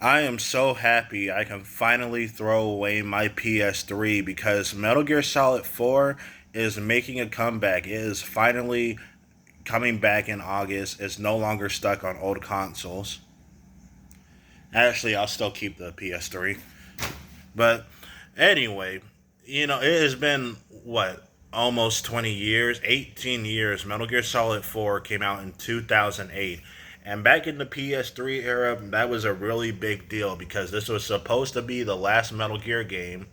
I am so happy I can finally throw away my PS3 because Metal Gear Solid 4 is making a comeback. It is finally coming back in August. It's no longer stuck on old consoles. Actually, I'll still keep the PS3. But anyway, it has been what? Almost 20 years, 18 years. Metal Gear Solid 4 came out in 2008. And back in the PS3 era, that was a really big deal because this was supposed to be the last Metal Gear game,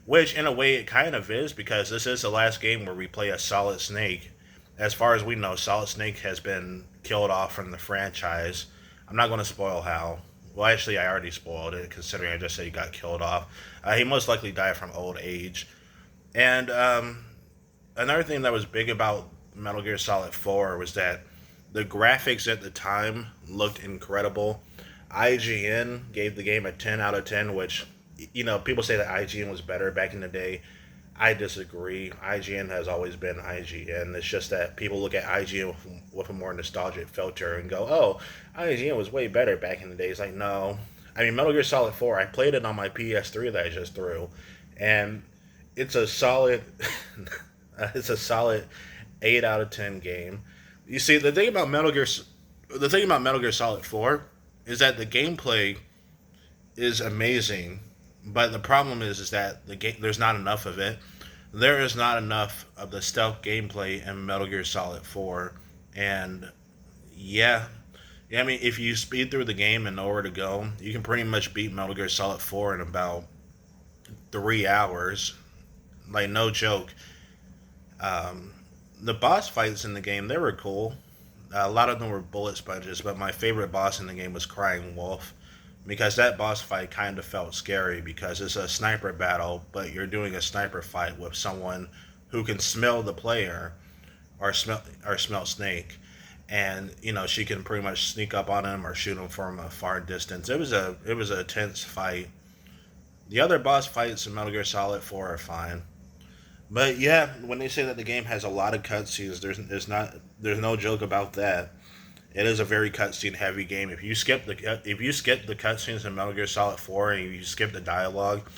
which in a way it kind of is because this is the last game where we play a Solid Snake. As far as we know, Solid Snake has been killed off from the franchise. I'm not going to spoil how. Well, actually, I already spoiled it considering I just said he got killed off. He most likely died from old age. And another thing that was big about Metal Gear Solid 4 was that the graphics at the time looked incredible. IGN gave the game a 10 out of 10, which, people say that IGN was better back in the day. I disagree. IGN has always been IGN. It's just that people look at IGN with a more nostalgic filter and go, oh, IGN was way better back in the day. It's like, no. I mean, Metal Gear Solid 4, I played it on my PS3 that I just threw, and it's a solid, it's a solid 8 out of 10 game. You see, the thing about Metal Gear Solid 4 is that the gameplay is amazing, but the problem is that there's not enough of it. There is not enough of the stealth gameplay in Metal Gear Solid 4, and yeah, yeah. I mean, if you speed through the game and know where to go, you can pretty much beat Metal Gear Solid 4 in about 3 hours. Like no joke. Um, the boss fights in the game they were cool. A lot of them were bullet sponges, but my favorite boss in the game was Crying Wolf because that boss fight kind of felt scary because it's a sniper battle, but you're doing a sniper fight with someone who can smell the player or smell Snake, and she can pretty much sneak up on him or shoot him from a far distance. It was a tense fight. The other boss fights in Metal Gear Solid 4 are fine. But yeah, when they say that the game has a lot of cutscenes, there's no joke about that. It is a very cutscene heavy game. If you skip the cutscenes in Metal Gear Solid 4 and you skip the dialogue,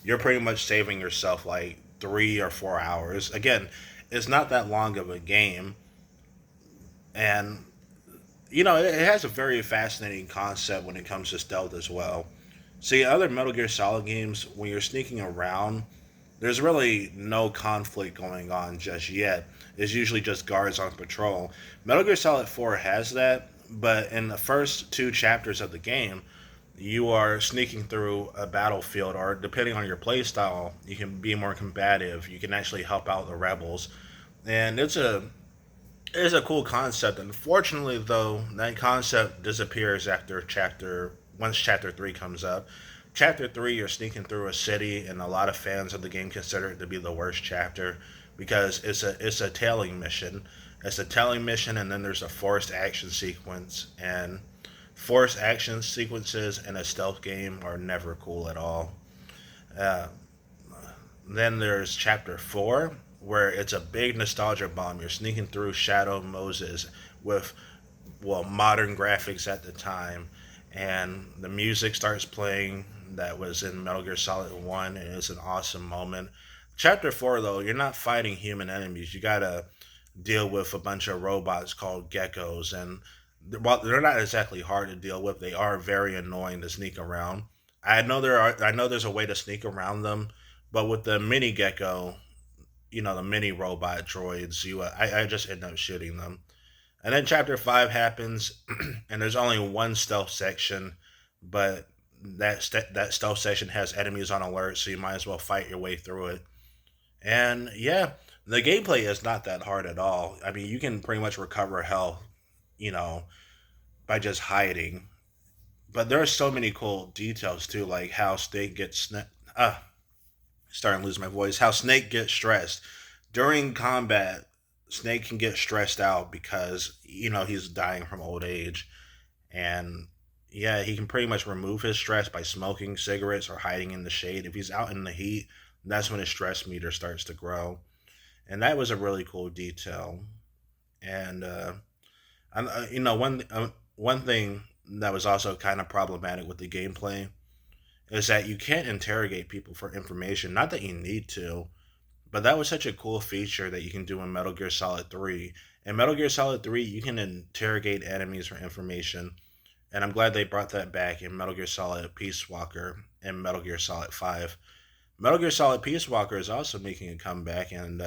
you're pretty much saving yourself like 3 or 4 hours. Again, it's not that long of a game, and it has a very fascinating concept when it comes to stealth as well. See, other Metal Gear Solid games, when you're sneaking around, there's really no conflict going on just yet. It's usually just guards on patrol. Metal Gear Solid 4 has that, but in the first two chapters of the game, you are sneaking through a battlefield, or depending on your playstyle, you can be more combative. You can actually help out the rebels, and it's a cool concept. Unfortunately, though, that concept disappears after chapter 3 comes up. Chapter 3, you're sneaking through a city, and a lot of fans of the game consider it to be the worst chapter because it's a tailing mission. It's a tailing mission, and then there's a forced action sequence. And forced action sequences in a stealth game are never cool at all. Uh, then there's Chapter 4, where it's a big nostalgia bomb. You're sneaking through Shadow Moses with, well, modern graphics at the time, and the music starts playing that was in Metal Gear Solid 1, and it's an awesome moment. Chapter 4, though, you're not fighting human enemies. You gotta deal with a bunch of robots called geckos, and while they're not exactly hard to deal with, they are very annoying to sneak around. I know there's a way to sneak around them, but with the mini gecko, the mini robot droids, I just end up shooting them. And then chapter 5 happens, and there's only one stealth section, but that stealth section has enemies on alert, so you might as well fight your way through it. And yeah, the gameplay is not that hard at all. I mean, you can pretty much recover health, you know, by just hiding. But there are so many cool details too, like how Snake gets starting to lose my voice. How Snake gets stressed during combat. Snake can get stressed out because he's dying from old age, and yeah, he can pretty much remove his stress by smoking cigarettes or hiding in the shade. If he's out in the heat, that's when his stress meter starts to grow, and that was a really cool detail. And one thing that was also kind of problematic with the gameplay is that you can't interrogate people for information. Not that you need to, but that was such a cool feature that you can do in Metal Gear Solid 3. In Metal Gear Solid 3, you can interrogate enemies for information, and I'm glad they brought that back in Metal Gear Solid Peace Walker and Metal Gear Solid 5. Metal Gear Solid Peace Walker is also making a comeback, and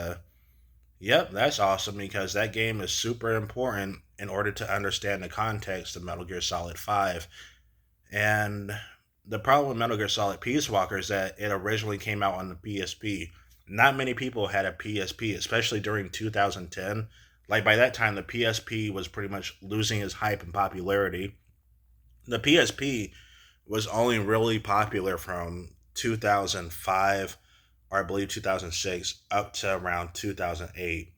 yep, that's awesome because that game is super important in order to understand the context of Metal Gear Solid 5. And the problem with Metal Gear Solid Peace Walker is that it originally came out on the PSP. Not many people had a PSP, especially during 2010. Like by that time, the PSP was pretty much losing its hype and popularity. The PSP was only really popular from 2005 or I believe 2006 up to around 2008.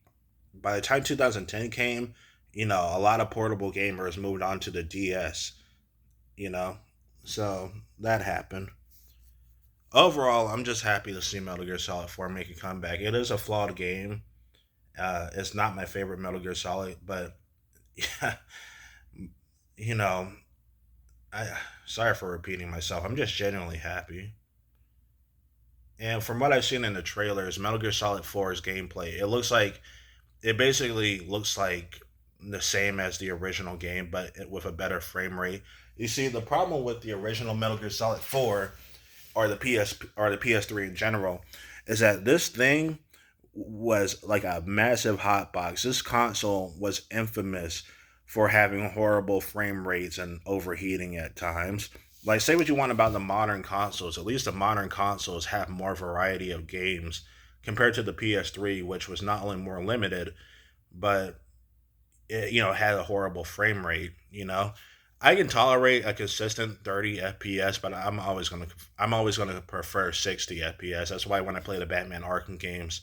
By the time 2010 came, a lot of portable gamers moved on to the DS, you know. So that happened. Overall, I'm just happy to see Metal Gear Solid 4 make a comeback. It is a flawed game. It's not my favorite Metal Gear Solid, but yeah, you know, I sorry for repeating myself. I'm just genuinely happy. And from what I've seen in the trailers, Metal Gear Solid 4's gameplay, it basically looks like the same as the original game, but with a better frame rate. You see, the problem with the original Metal Gear Solid 4 or the PS3 in general is that this thing was like a massive hot box. This console was infamous for having horrible frame rates and overheating at times. Like, say what you want about the modern consoles, at least the modern consoles have more variety of games compared to the PS3, which was not only more limited, but it, had a horrible frame rate. I can tolerate a consistent 30 FPS, but I'm always gonna prefer 60 FPS. That's why when I play the Batman Arkham games,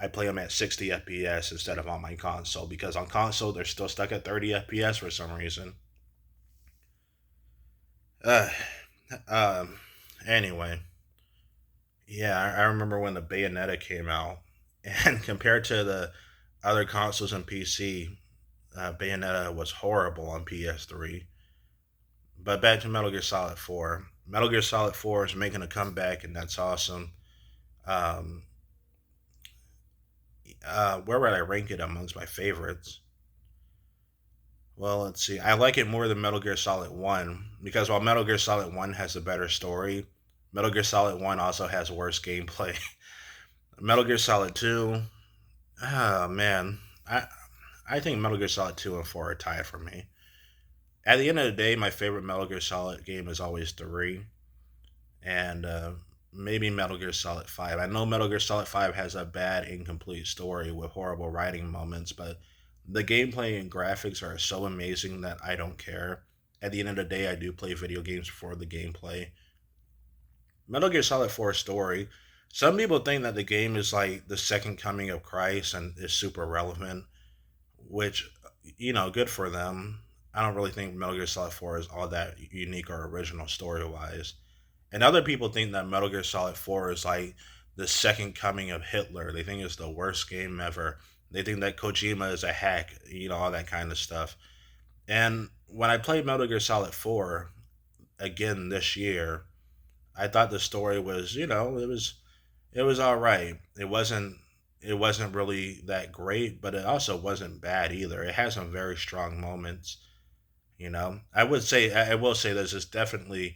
I play them at 60 FPS instead of on my console because on console they're still stuck at 30 FPS for some reason. Uh, um. Anyway, yeah, I remember when the Bayonetta came out, and compared to the other consoles and PC, Bayonetta was horrible on PS3. But back to Metal Gear Solid 4. Metal Gear Solid 4 is making a comeback, and that's awesome. Um, where would I rank it amongst my favorites? Well, let's see. I like it more than Metal Gear Solid 1 because while Metal Gear Solid 1 has a better story, Metal Gear Solid 1 also has worse gameplay. Metal Gear Solid 2, oh man. I think Metal Gear Solid 2 and 4 are tied for me. At the end of the day, my favorite Metal Gear Solid game is always 3 and maybe Metal Gear Solid 5. I know Metal Gear Solid 5 has a bad, incomplete story with horrible writing moments, but the gameplay and graphics are so amazing that I don't care. At the end of the day, I do play video games for the gameplay. Metal Gear Solid 4 story. Some people think that the game is like the second coming of Christ and is super relevant, which, good for them. I don't really think Metal Gear Solid 4 is all that unique or original story wise. And other people think that Metal Gear Solid 4 is like the second coming of Hitler. They think it's the worst game ever. They think that Kojima is a hack, all that kind of stuff. And when I played Metal Gear Solid 4 again this year, I thought the story was, it was all right. It wasn't really that great, but it also wasn't bad either. It had some very strong moments. I will say this is definitely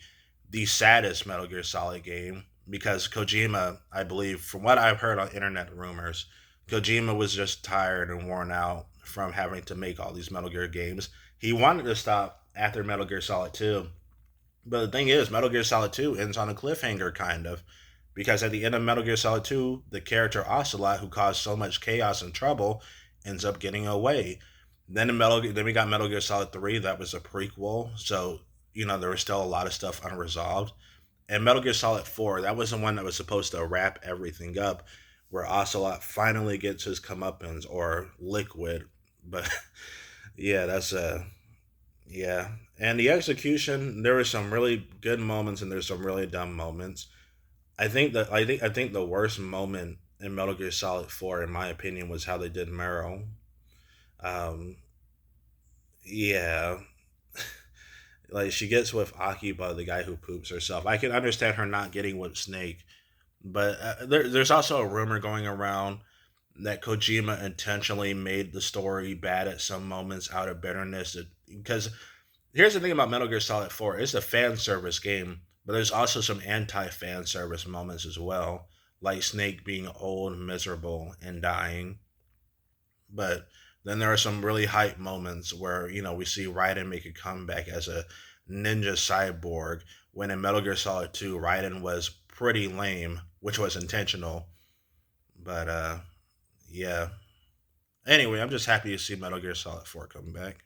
the saddest Metal Gear Solid game because Kojima, I believe, from what I've heard on internet rumors, Kojima was just tired and worn out from having to make all these Metal Gear games. He wanted to stop after Metal Gear Solid 2, but the thing is, Metal Gear Solid 2 ends on a cliffhanger, kind of. Because at the end of Metal Gear Solid 2, the character Ocelot, who caused so much chaos and trouble, ends up getting away. Then we got Metal Gear Solid 3, that was a prequel, so there was still a lot of stuff unresolved. And Metal Gear Solid 4, that was the one that was supposed to wrap everything up, where Ocelot finally gets his comeuppance or liquid. But yeah, yeah. And the execution, there were some really good moments and there's some really dumb moments. I think the worst moment in Metal Gear Solid 4, in my opinion, was how they did Meryl. Um, yeah, Like she gets with Akiba, the guy who poops herself. I can understand her not getting with Snake, but there's also a rumor going around that Kojima intentionally made the story bad at some moments out of bitterness. Because here's the thing about Metal Gear Solid 4: it's a fan service game, but there's also some anti fan service moments as well, like Snake being old, miserable, and dying. But then there are some really hype moments where, we see Raiden make a comeback as a ninja cyborg, when in Metal Gear Solid 2, Raiden was pretty lame, which was intentional. But yeah. Anyway, I'm just happy to see Metal Gear Solid 4 come back.